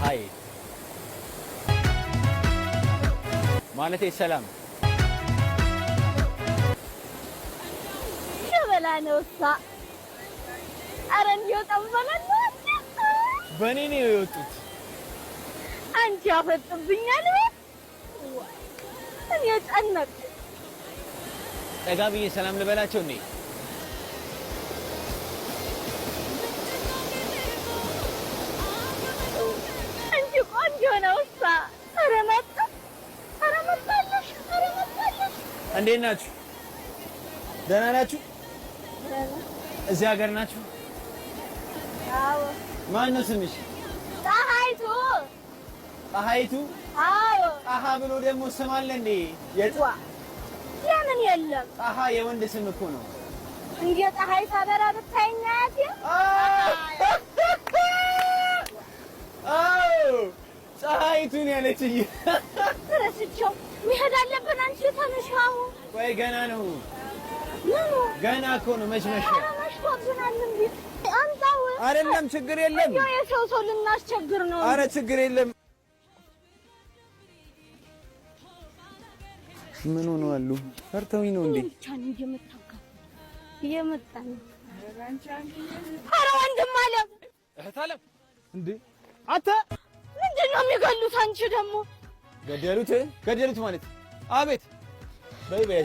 ሃይ ማለቴ ሰላም ሸበላ ነውሳ። ኧረ እንዲያው ጠንበለል በኔ ነው የወጡት። አንቺ ያፈጥብኛል። እኔ ጨነቅ ጠጋ ብዬ ሰላም ልበላቸው እንዴ? አንቺ ቆንጆ ነውሳ። ኧረ መጣለሽ። እንዴት ናችሁ? ደህና ናችሁ? እዚህ ሀገር ናችሁ? አዎ። ማን ነው ስምሽ? ፀሐይቱ። ፀሐይቱ? አዎ። ፀሐ ብሎ ደግሞ ስም አለ እንዴ? የምን የለም። ፀሐ የወንድ ስም እኮ ነው። እንዴ ፀሐይ ሳበራ ብታይኛት? አዎ ፀሐይቱን ያለችኝ። ረስቸው መሄድ አለብን። አንቺ ተነሻው። ወይ ገና ነው። ገና እኮ ነው። መች መሸ? ኧረ መሽቶብናል እንዴ? አንተው አይደለም ችግር የለም። የሰው ልናስቸግር ነው። ኧረ ችግር የለም። ምን ሆነው አሉ? ፈርተውኝ ነው እንዴ? ብቻን እየመጣን ኧረ ወንድም አለ እህት አለም እንዴ አንተ ምንድን ነው የሚገሉት? አንቺ ደግሞ ገደሉት ማለት አቤት በይ በይ